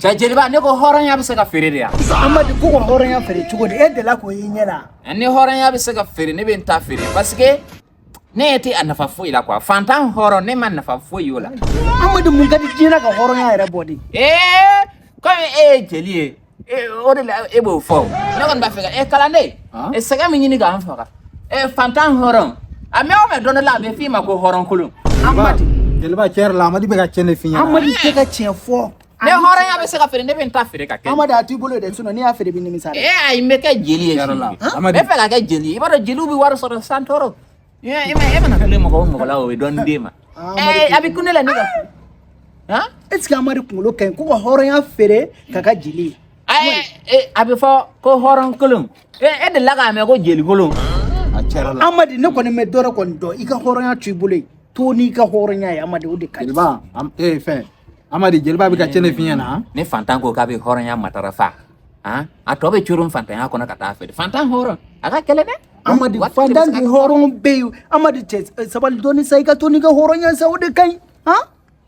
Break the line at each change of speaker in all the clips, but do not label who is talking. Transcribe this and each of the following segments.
Cɛ jeliba ne ko hɔrɔnya bɛ se ka feere de ya
Amadi ko ko hɔrɔnya feere cogo di e dela ko yi ɲɛna
ni hɔrɔnya bɛ se ka feere ne bɛ n ta feere parce que ne tɛ a nafa foyi la quoi fantan hɔrɔn ne ma nafa foyi y'o la
Amadi mun ka di diɲɛ ka hɔrɔnya yɛrɛ bɔ de
comme e ye jeli ye o de la e b'o fɔ ne kɔni b'a fɛ ka kalanden sɛgɛ min ɲini k'an faga fantan hɔrɔn a mɛn o mɛn don dɔ la a bɛ f'i ma ko hɔrɔn kolon
Amadi
jeliba cɛr la Amadi bɛ ka cɛn ne fi ɲɛna
Amadi tɛ ka tiɲɛ fɔ
ne hɔrɔnya bɛ se ka feere ne bɛ n ta feere ka kɛ
Amadi a t'i bolo dɛ sinon n'i y'a feere bi nimisa dɛ
ayi n bɛ kɛ jeli ye
Amadi
bɛ fɛ ka kɛ jeli ye i b'a dɔn jeliw bɛ wari sɔrɔ san tɔɔrɔ e mana kɛ mɔgɔ o mɔgɔ la o bɛ dɔɔnin d'e ma a bɛ kun ne la ne ka
est ce que Amadi kunkolo ka ɲi ko ka hɔrɔnya feere ka ka jeli ye
a bɛ fɔ ko hɔrɔn kolon e delila k'a mɛn ko jeli kolon
a cɛr la
Amadi ne kɔni mɛ dɔrɔn kɔni dɔn i ka hɔrɔnya to i bolo yen to n'i ka hɔrɔnya ye Amadi o de ka ɲi
jeliba fɛn Amadi jeliba bɛ ka cɛn ne fi ɲɛna
ne fantan ko k'a bɛ hɔrɔnya matarafa a tɔ bɛ coron fantanya kɔnɔ ka taa feere fantan hɔrɔn a ka kɛlɛ dɛ
Amadi fantan dun hɔrɔn bɛ yen Amadi cɛ sabali dɔɔni sa i ka to n'i ka hɔrɔnya sa o de ka ɲi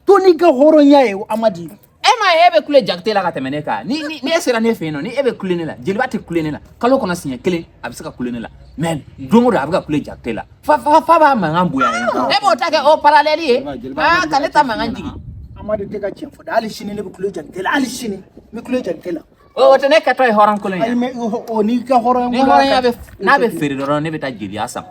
to n'i ka hɔrɔnya ye Amadi
e ma ye e bɛ kule jakite la ka tɛmɛ ne kan ni e sera ne fɛ yen nɔ ni e bɛ kule ne la jeliba tɛ kule ne la kalo kɔnɔ siɲɛ kelen a bɛ se ka kule ne la mais don o don a bɛ ka kule jakite la fa b'a mankan bonya e b'o ta kɛ o parallèle ye ka ne ta mankan jigin
Amadi tɛ ka tiɲɛ fɔ dɛ hali sini ne bɛ kule jakite la hali sini n bɛ kule jakite la
o tɛ ne kɛtɔ ye hɔrɔn kolon ye
n'i ka hɔrɔnya
ni hɔrɔnya n'a bɛ feere dɔrɔn ne bɛ taa jeliya san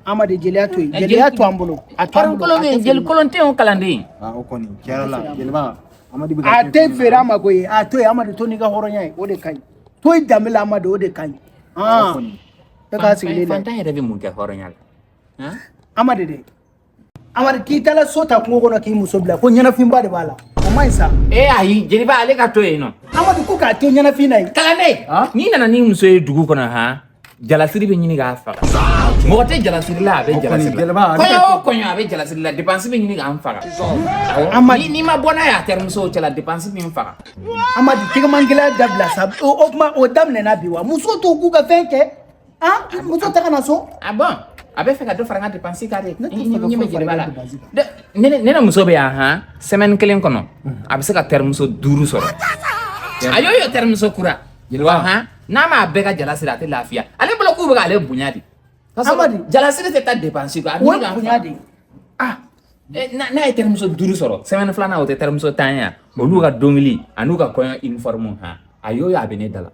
Amadi jeliya to yen jeliya to an bolo a to an bolo
jeli kolon tɛ yen kalanden
o kɔni cɛr la jeliba Amadi bɛ ka
a tɛ feere a ma ko ye a to yen Amadi to n'i ka hɔrɔnya ye o de ka ɲi to i danbe la Amadi o de ka ɲi e k'a sigilen dɛ
fantan yɛrɛ bɛ mun kɛ hɔrɔnya la
Amadi de Amadi k'i taara so ta kungo kɔnɔ k'i muso bila ko ɲɛnafinba de b'a la o ma ɲi sa
ayi jeliba ale ka to yen nɔ
Amadi ko k'a to ɲɛnafin na yen
kalanden n'i nana ni muso ye dugu kɔnɔ jalasiri bɛ ɲini k'a faga mɔgɔ tɛ jalasiri la a bɛ jalasiri la kɔɲɔ o kɔɲɔ a bɛ jalasiri la dépense bɛ ɲini k'an faga n'i ma bɔ n'a ye a terimuso cɛla dépense bɛ n faga
Amadi tɛgɛmangɛlɛya dabila sa o kuma o daminɛna bi wa muso to k'u ka fɛn kɛ muso ta ka na so
a bɛ fɛ ka dɔ fara n ka dépense kan de ɲɛmɛ jeliba la ne muso bɛ yan semaine kelen kɔnɔ a bɛ se ka terimuso 5 sɔrɔ a y'o terimuso kura jeliba n'a m'a bɛɛ ka jalasiri a tɛ lafiya ale bolo k'u bɛ k'ale bonya de
Amadi
jalasiri tɛ taa dépense kɔ a
o bonya de
n'a ye terimuso 5 sɔrɔ semaine filanan o tɛ terimuso 10 ye olu ka dɔnkili a n'u ka kɔɲɔ uniforme a y'o a bɛ ne da la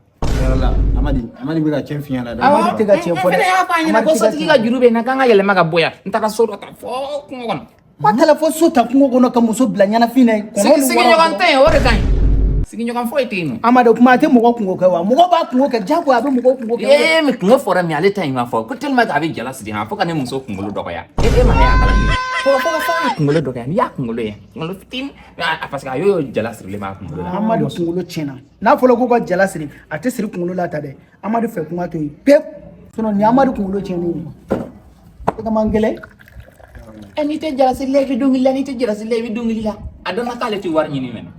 Amadi bɛ ka cɛn fi ɲɛna dɛ
Amadi tɛ ka tiɲɛ fɔ dɛ
ne y'a fɔ a ɲɛna ko sotigi ka juru bɛ n na k'an ka yɛlɛma ka bɔ yan n taara so dɔ ta fɔ kungo kɔnɔ
wa taara fɔ so ta kungo kɔnɔ ka muso bila ɲɛnafin na yen
sigiɲɔgɔn tɛ yen o de ka ɲi sigiɲɔgɔn foyi tɛ yen nɔ
Amadi kuma a tɛ mɔgɔ kungo kɛ wa mɔgɔ b'a kungo kɛ jago a bɛ mɔgɔ kungo kɛ
mais kungo fɔra min ale ta in ma fɔ ko tellement que a bɛ jala siri fo ka ne muso kunkolo dɔgɔya e ma ne y'a kalan fo ka kunkolo dɔgɔya n'i y'a kunkolo ye kunkolo fitinin parce que a y'o jala sirilen b'a kunkolo la
Amadi kunkolo tiɲɛna n'a fɔra ko ka jala siri a tɛ siri kunkolo la ta dɛ Amadi fɛ kuma to yen pewu sinon ni Amadi kunkolo tiɲɛnen ye e ka man gɛlɛn
n'i tɛ jala siri la i bɛ dɔnkili la n'i tɛ jala siri la i bɛ dɔnkili la a dɔn na k'ale tɛ wari ɲini mɛnɛ